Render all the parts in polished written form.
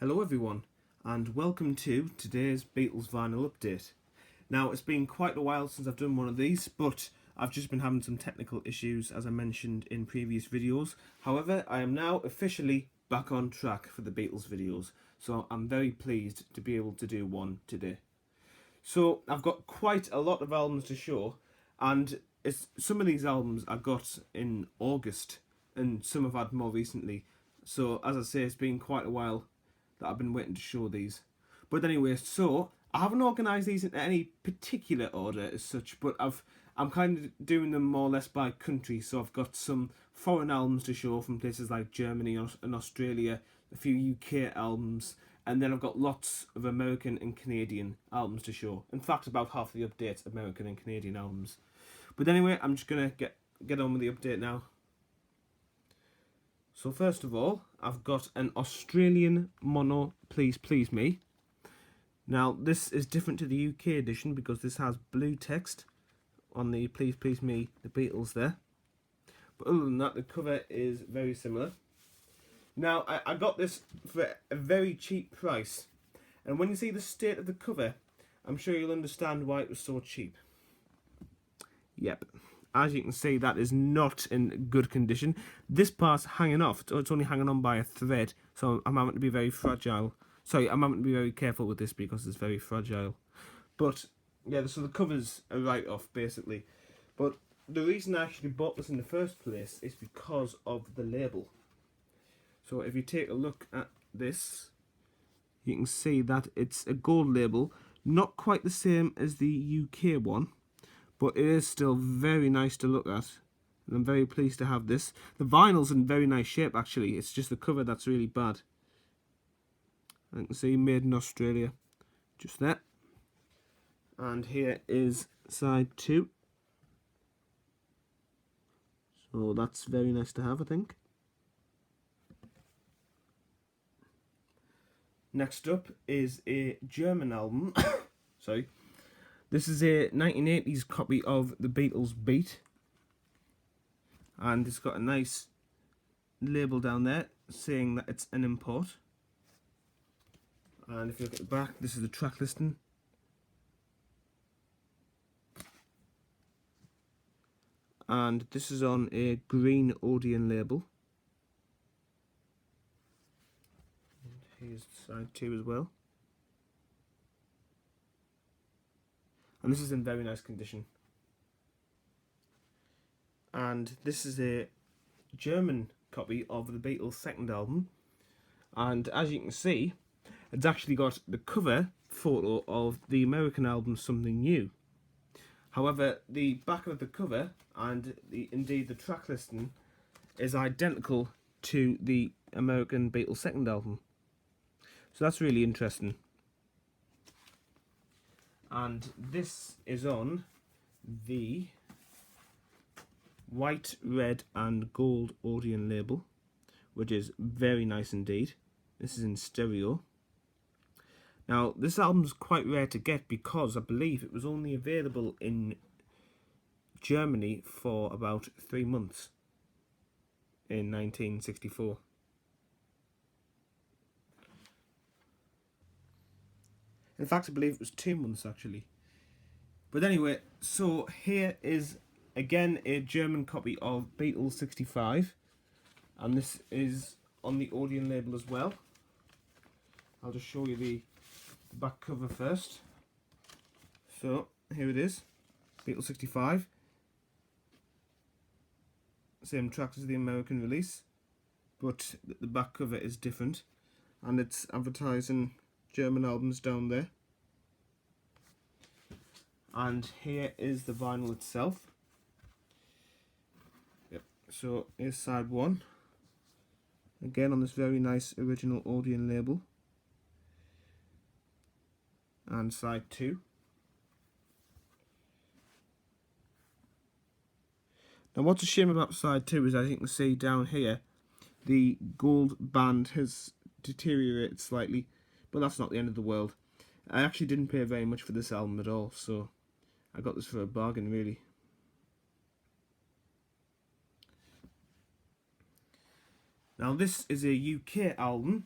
Hello everyone, and welcome to today's Beatles vinyl update. Now, it's been quite a while since I've done one of these, but I've just been having some technical issues as I mentioned in previous videos. However, I am now officially back on track for the Beatles videos, so I'm very pleased to be able to do one today. So, I've got quite a lot of albums to show, and some of these albums I got in August, and some I've had more recently. So, as I say, it's been quite a while that I've been waiting to show these. But anyway, so I haven't organised these in any particular order as such, but I'm kind of doing them more or less by country. So I've got some foreign albums to show from places like Germany and Australia, a few UK albums, and then I've got lots of American and Canadian albums to show. In fact, about half the updates American and Canadian albums. But anyway, I'm just gonna get on with the update now. So first of all, I've got an Australian mono Please Please Me. Now this is different to the UK edition because this has blue text on the Please Please Me, the Beatles there. But other than that, the cover is very similar. Now I got this for a very cheap price, and when you see the state of the cover, I'm sure you'll understand why it was so cheap. Yep. As you can see, that is not in good condition. This part's hanging off. It's only hanging on by a thread, so I'm having to be very fragile. Sorry, I'm having to be very careful with this because it's very fragile. But, yeah, so the cover's a write-off, basically. But the reason I actually bought this in the first place is because of the label. So if you take a look at this, you can see that it's a gold label. Not quite the same as the UK one, but it is still very nice to look at, and I'm very pleased to have this. The vinyl's in very nice shape, actually. It's just the cover that's really bad. You can see made in Australia, just there. And here is side 2. So that's very nice to have, I think. Next up is a German album. Sorry. This is a 1980s copy of the Beatles Beat, and it's got a nice label down there saying that it's an import. And if you look at the back, this is the track listing. And this is on a green Odeon label. And here's side 2 as well. And this is in very nice condition. And this is a German copy of the Beatles' second album. And as you can see, it's actually got the cover photo of the American album Something New. However, the back of the cover and indeed the track listing is identical to the American Beatles' second album. So that's really interesting. And this is on the white, red and gold Odeon label, which is very nice indeed. This is in stereo. Now, this album's quite rare to get because I believe it was only available in Germany for about 3 months in 1964. In fact, I believe it was 2 months actually. But anyway, so here is again a German copy of Beatles 65, and this is on the Odeon label as well. I'll just show you the back cover first. So here it is, Beatles 65. Same tracks as the American release, but the back cover is different, and it's advertising German albums down there. And here is the vinyl itself. Yep. So here's side 1, again on this very nice original Odeon label, and side 2. Now what's a shame about side 2 is, as you can see down here, the gold band has deteriorated slightly, but that's not the end of the world. I actually didn't pay very much for this album at all, so I got this for a bargain really. Now this is a UK album.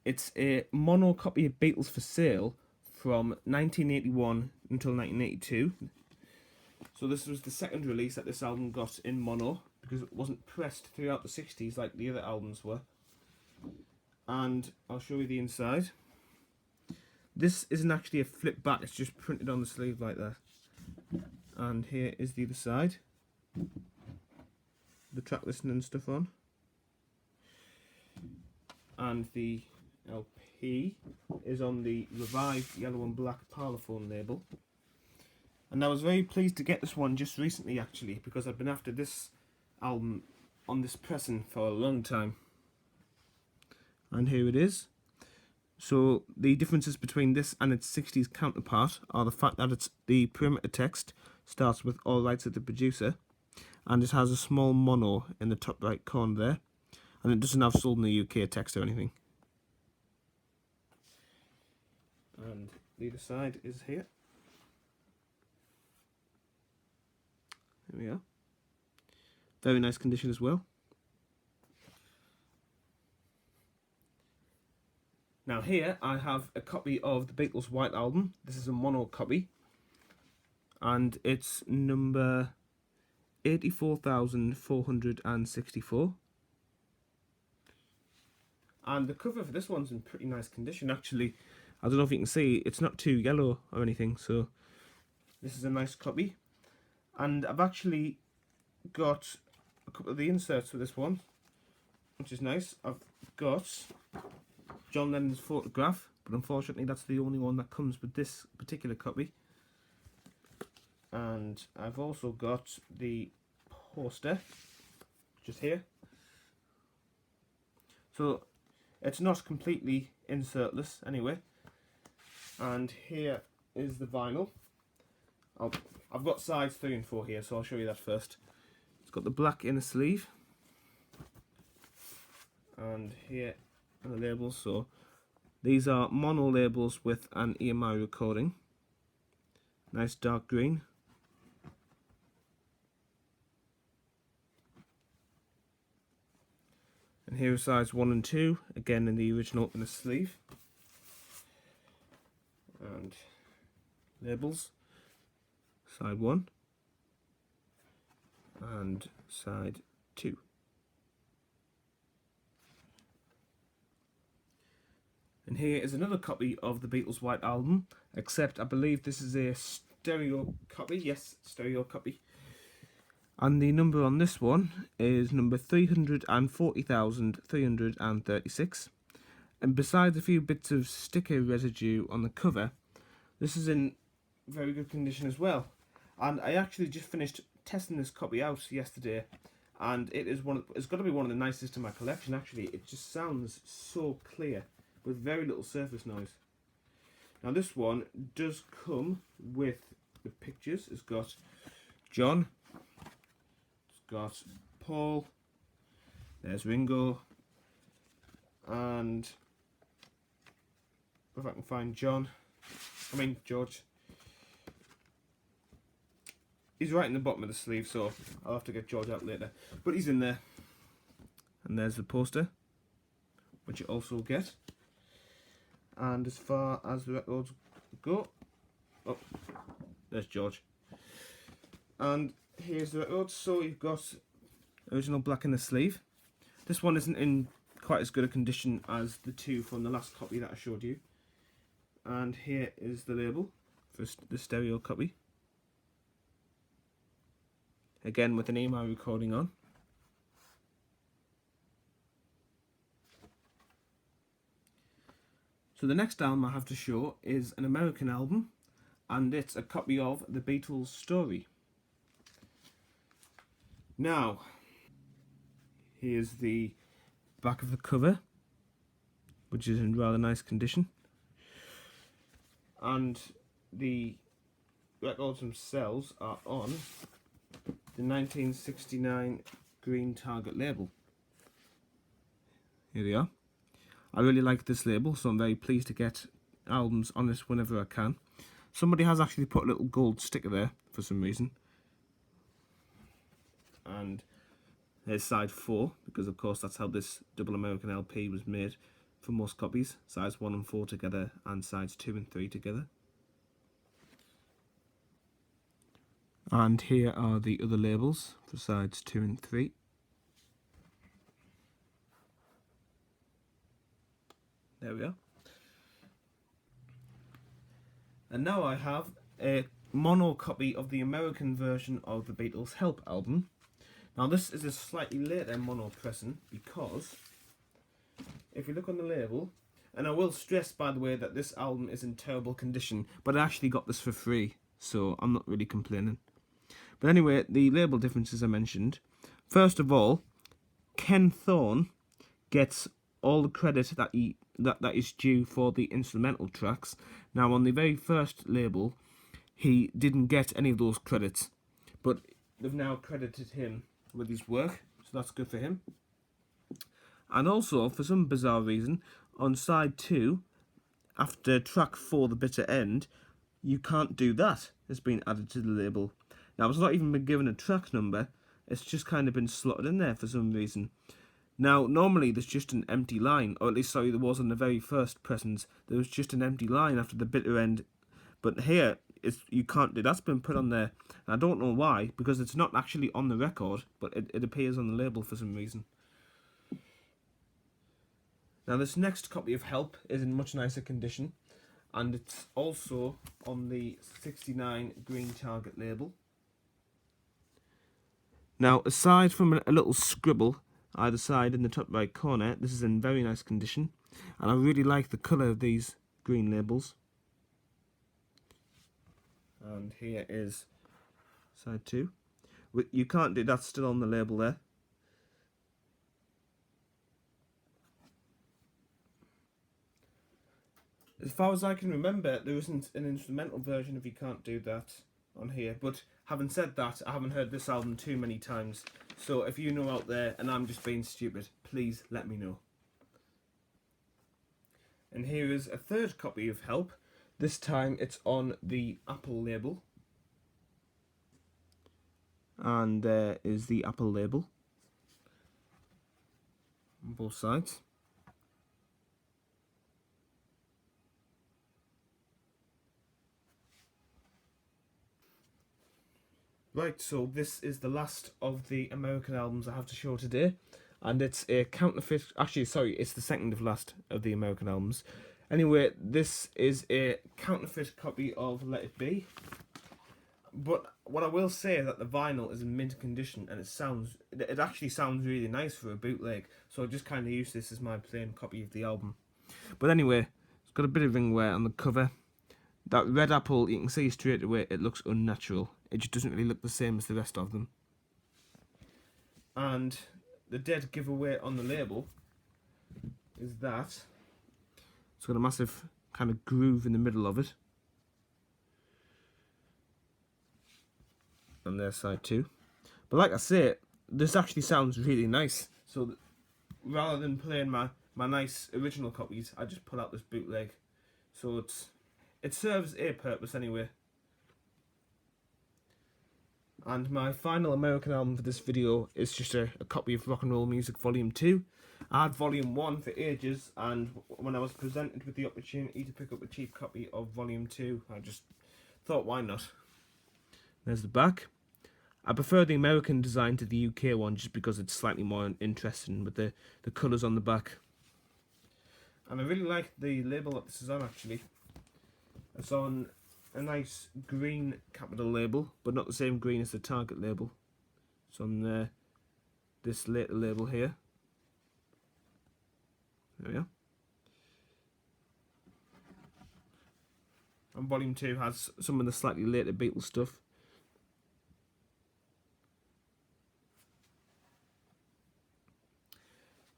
It's a mono copy of Beatles for Sale from 1981 until 1982. So this was the second release that this album got in mono, because it wasn't pressed throughout the 60s like the other albums were. And I'll show you the inside. This isn't actually a flip back, it's just printed on the sleeve like that. And here is the other side. The track listing and stuff on. And the LP is on the revived yellow and black Parlophone label. And I was very pleased to get this one just recently, actually, because I've been after this album on this pressing for a long time. And here it is. So the differences between this and its 60s counterpart are the fact that it's the perimeter text starts with "all rights of the producer," and it has a small mono in the top right corner there, and it doesn't have "sold in the UK" text or anything. And the other side is here. There we are. Very nice condition as well. Now here I have a copy of the Beatles White Album. This is a mono copy, and it's number 84,464. And the cover for this one's in pretty nice condition, actually. I don't know if you can see, it's not too yellow or anything, so this is a nice copy. And I've actually got a couple of the inserts for this one, which is nice. I've got John Lennon's photograph, but unfortunately that's the only one that comes with this particular copy. And I've also got the poster, just here. So it's not completely insertless anyway. And here is the vinyl. I've got sides 3 and 4 here, so I'll show you that first. It's got the black inner sleeve, and here are the labels. So these are mono labels with an EMI recording. Nice dark green. And here are sides 1 and 2, again in the original inner sleeve. And labels. Side 1 and side 2. And here is another copy of the Beatles White Album, except I believe this is a stereo copy. Yes, stereo copy. And the number on this one is number 340,336. And besides a few bits of sticker residue on the cover, this is in very good condition as well. And I actually just finished testing this copy out yesterday, and it's got to be one of the nicest in my collection, actually. It just sounds so clear with very little surface noise. Now this one does come with the pictures. It's got John, it's got Paul, there's Ringo, and if I can find George. He's right in the bottom of the sleeve, so I'll have to get George out later. But he's in there. And there's the poster, which you also get. And as far as the records go, oh, there's George. And here's the records. So you've got original black in the sleeve. This one isn't in quite as good a condition as the two from the last copy that I showed you. And here is the label for the stereo copy. Again with an EMI recording on. So the next album I have to show is an American album, and it's a copy of The Beatles Story. Now, here's the back of the cover, which is in rather nice condition. And the records themselves are on the 1969 green Target label. Here they are. I really like this label, so I'm very pleased to get albums on this whenever I can. Somebody has actually put a little gold sticker there for some reason. And there's side 4, because of course that's how this double American LP was made. for most copies, sides 1 and 4 together and sides 2 and 3 together. And here are the other labels for sides 2 and 3. There we are. And now I have a mono copy of the American version of the Beatles Help album. Now this is a slightly later mono pressing because if you look on the label, and I will stress by the way that this album is in terrible condition, but I actually got this for free, so I'm not really complaining. But anyway, the label differences I mentioned. First of all, Ken Thorne gets all the credit that is due for the instrumental tracks. Now on the very first label, he didn't get any of those credits, but they've now credited him with his work, so that's good for him. And also, for some bizarre reason, on side 2, after track 4, The Bitter End, You Can't Do That has been added to the label. Now it's not even been given a track number, it's just kind of been slotted in there for some reason. Now, normally there's just an empty line, or at least, sorry, there was on the very first pressings. There was just an empty line after the bitter end. But here, You Can't Do That's been put on there. And I don't know why, because it's not actually on the record, but it appears on the label for some reason. Now, this next copy of Help is in much nicer condition. And it's also on the 69 green Target label. Now, aside from a little scribble either side in the top right corner, this is in very nice condition, and I really like the colour of these green labels. And here is side 2. You Can't Do That still on the label there. As far as I can remember, there isn't an instrumental version of You Can't Do That on here, but having said that, I haven't heard this album too many times, so if you know out there and I'm just being stupid, please let me know. And here is a third copy of Help. This time it's on the Apple label. And there is the Apple label on both sides. Right, so this is the last of the American albums I have to show today, and it's a counterfeit, actually sorry, it's the second of last of the American albums. Anyway, this is a counterfeit copy of Let It Be, but what I will say is that the vinyl is in mint condition, and it actually sounds really nice for a bootleg, so I just kind of use this as my plain copy of the album. But anyway, it's got a bit of ring wear on the cover. That red apple, you can see straight away, it looks unnatural. It just doesn't really look the same as the rest of them. And the dead giveaway on the label is that it's got a massive kind of groove in the middle of it. On their side too. But like I say, this actually sounds really nice. So rather than playing my nice original copies, I just pull out this bootleg. So it serves a purpose anyway. And my final American album for this video is just a copy of Rock and Roll Music Volume 2. I had Volume 1 for ages, and when I was presented with the opportunity to pick up a cheap copy of Volume 2, I just thought, why not? There's the back. I prefer the American design to the UK one just because it's slightly more interesting with the colours on the back. And I really like the label that this is on actually. It's on a nice green capital label, but not the same green as the Target label. It's on this later label here. There we are. And Volume 2 has some of the slightly later Beatles stuff.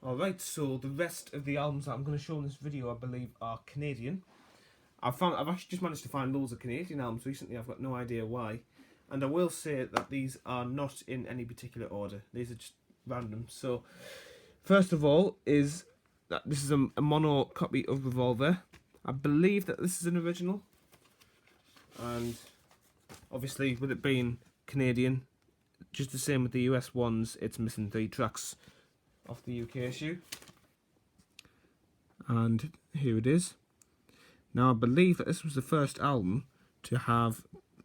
Alright, so the rest of the albums that I'm going to show in this video, I believe, are Canadian. I've actually just managed to find loads of Canadian albums recently. I've got no idea why. And I will say that these are not in any particular order. These are just random. So, first of all, is that this is a mono copy of Revolver. I believe that this is an original. And obviously, with it being Canadian, just the same with the US ones, it's missing 3 tracks off the UK issue. And here it is. Now I believe that this was the first album to have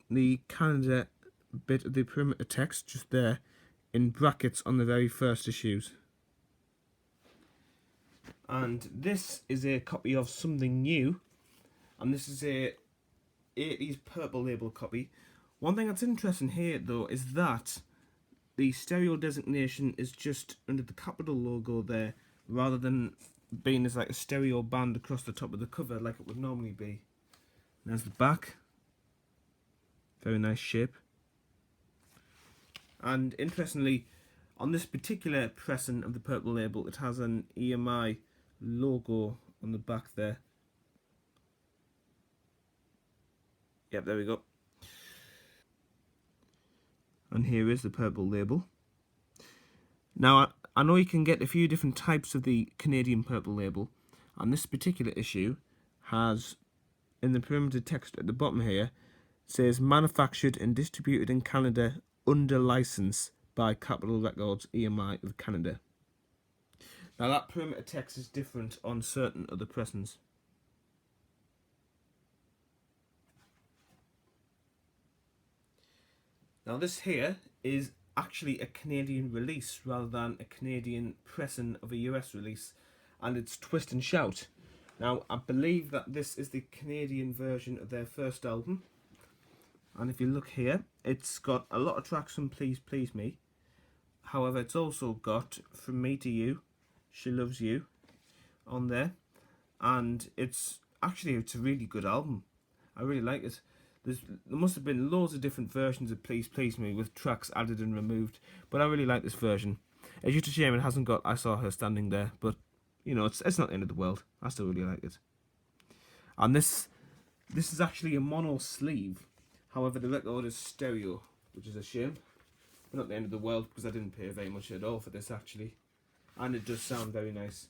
the Canada bit of the perimeter text just there in brackets on the very first issues. And this is a copy of Something New, and this is a 80s purple label copy. One thing that's interesting here though is that the stereo designation is just under the Capitol logo there, rather than being as like a stereo band across the top of the cover like it would normally be. And there's the back. Very nice shape. And interestingly, on this particular pressing of the purple label, it has an EMI logo on the back there. Yep, there we go. And here is the purple label. Now, I know you can get a few different types of the Canadian purple label, and this particular issue has, in the perimeter text at the bottom here, says manufactured and distributed in Canada under license by Capitol Records EMI of Canada. Now that perimeter text is different on certain other pressings. Now this here is actually a Canadian release rather than a Canadian pressing of a US release, and it's Twist and Shout. Now I believe that this is the Canadian version of their first album, and if you look here, it's got a lot of tracks from Please Please Me. However, it's also got From Me to You, She Loves You on there, and it's a really good album. I really like it. There must have been loads of different versions of Please Please Me with tracks added and removed, but I really like this version. It's just a shame it hasn't got I Saw Her Standing There, but you know, it's not the end of the world. I still really like it. And this is actually a mono sleeve. However, the record is stereo, which is a shame. But not the end of the world, because I didn't pay very much at all for this actually. And it does sound very nice.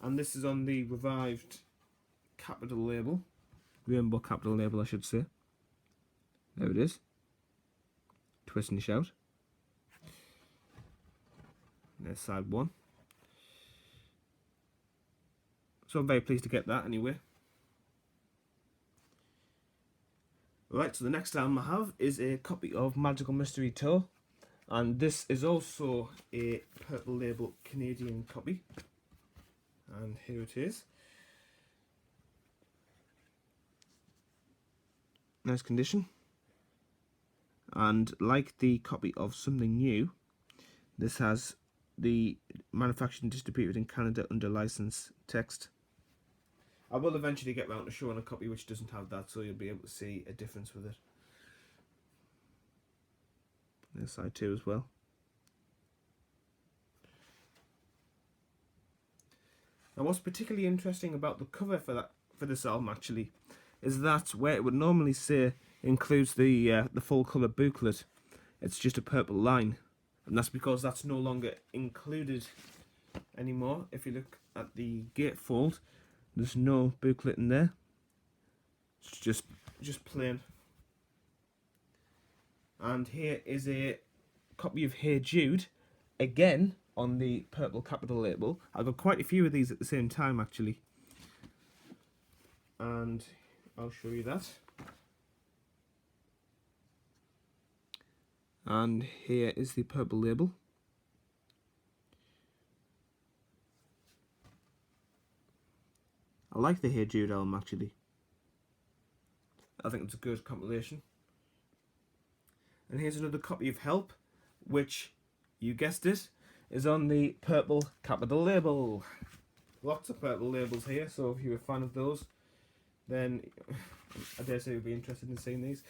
And this is on the revived Capitol label. Rainbow Capitol label, I should say. There it is. Twist and Shout. There's side one. So I'm very pleased to get that anyway. Right, so the next album I have is a copy of Magical Mystery Tour, and this is also a purple label Canadian copy, and here it is. Nice condition, and like the copy of Something New, this has the manufactured and distributed in Canada under license text. I will eventually get round to showing a copy which doesn't have that, so you'll be able to see a difference with it. There's side two as well. Now what's particularly interesting about the cover for this album actually is that where it would normally say includes the full colour booklet, it's just a purple line, and that's because that's no longer included anymore. If you look at the gatefold, there's no booklet in there. It's just plain. And here is a copy of Hey Jude, again on the purple Capitol label. I've got quite a few of these at the same time actually, and I'll show you that. And here is the purple label. I like the Hey Jude album actually. I think it's a good compilation. And here's another copy of Help, which, you guessed it, is on the purple Capitol label. Lots of purple labels here, so if you're a fan of those, then I dare say you'll be interested in seeing these.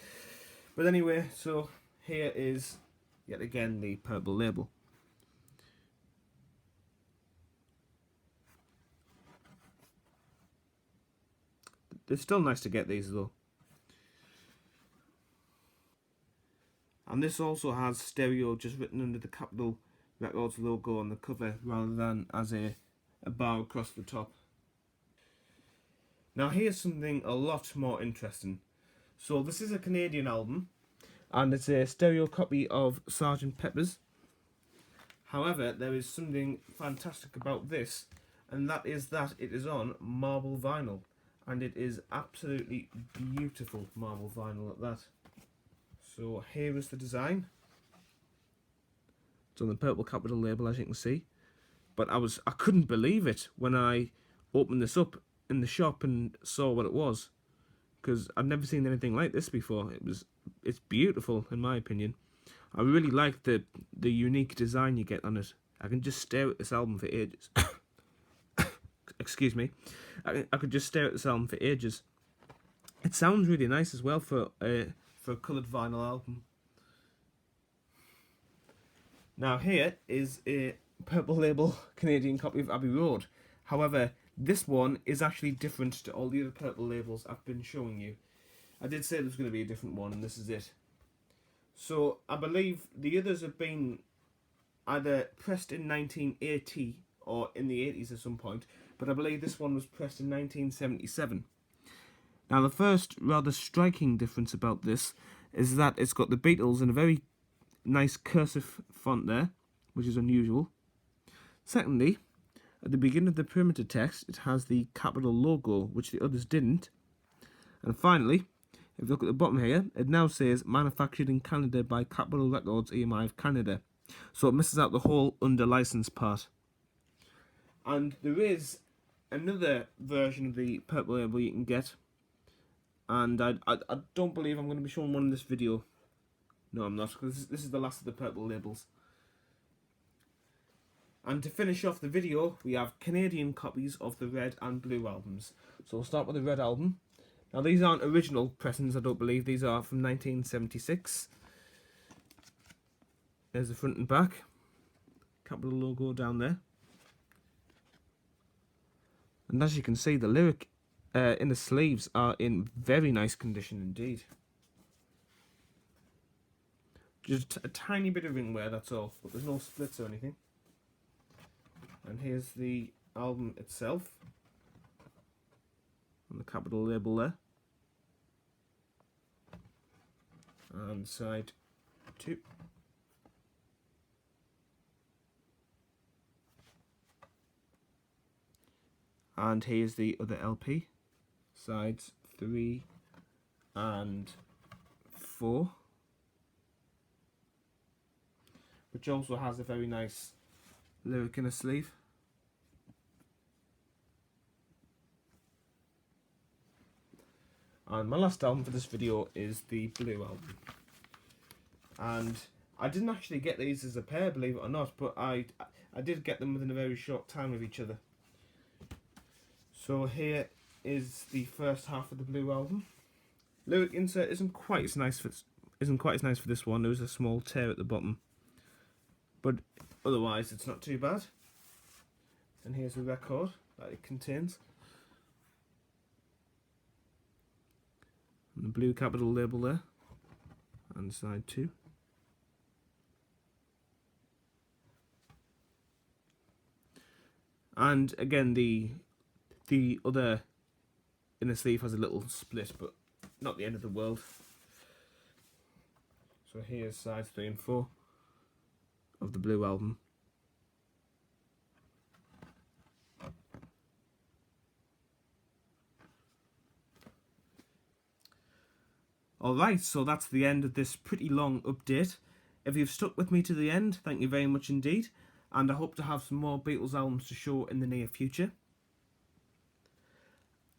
But anyway, so here is yet again the purple label. They're still nice to get these though. And this also has stereo just written under the Capitol Records logo on the cover rather than as a bar across the top. Now here's something a lot more interesting. So this is a Canadian album, and it's a stereo copy of Sgt. Pepper's. However, there is something fantastic about this, and that is that it is on marble vinyl, and it is absolutely beautiful marble vinyl at that. So here is the design. It's on the purple capital label, as you can see. But I couldn't believe it when I opened this up in the shop and saw what it was, because I've never seen anything like this before. It's beautiful in my opinion. I really like the unique design you get on it. I can just stare at this album for ages. Excuse me. I could just stare at this album for ages. It sounds really nice as well for a coloured vinyl album. Now here is a purple label Canadian copy of Abbey Road. However, this one is actually different to all the other purple labels I've been showing you. I did say there was going to be a different one, and this is it. So I believe the others have been either pressed in 1980 or in the 80s at some point, but I believe this one was pressed in 1977. Now the first rather striking difference about this is that it's got the Beatles in a very nice cursive font there, which is unusual. Secondly, at the beginning of the perimeter text, it has the capital logo, which the others didn't. And finally, if you look at the bottom here, it now says manufactured in Canada by Capitol Records EMI of Canada. So it misses out the whole under license part. And there is another version of the purple label you can get. And I don't believe I'm going to be showing one in this video. No, I'm not, because this is the last of the purple labels. And to finish off the video, we have Canadian copies of the red and blue albums. So we'll start with the red album. Now these aren't original pressings, I don't believe. These are from 1976. There's the front and back. Capital logo down there. And as you can see, the lyric in the sleeves are in very nice condition indeed. Just a tiny bit of ring wear, that's all. But there's no splits or anything. And here's the album itself. On the capital label there. And side 2. And here's the other LP. Sides 3 and 4. Which also has a very nice lyric in a sleeve. And my last album for this video is the blue album. And I didn't actually get these as a pair, believe it or not, but I did get them within a very short time of each other. So here is the first half of the blue album. Lyric insert isn't quite as nice for this one. There is a small tear at the bottom, but otherwise it's not too bad. And here's the record that it contains. And the blue capital label there, and side 2. And again, the other inner sleeve has a little split, but not the end of the world. So here's sides 3 and 4 of the blue album. Alright, so that's the end of this pretty long update. If you've stuck with me to the end, thank you very much indeed. And I hope to have some more Beatles albums to show in the near future.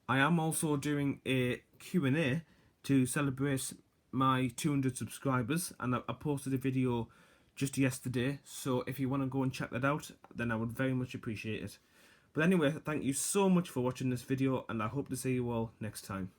I am also doing a Q&A to celebrate my 200 subscribers, and I posted a video just yesterday, so if you want to go and check that out, then I would very much appreciate it. But anyway, thank you so much for watching this video, and I hope to see you all next time.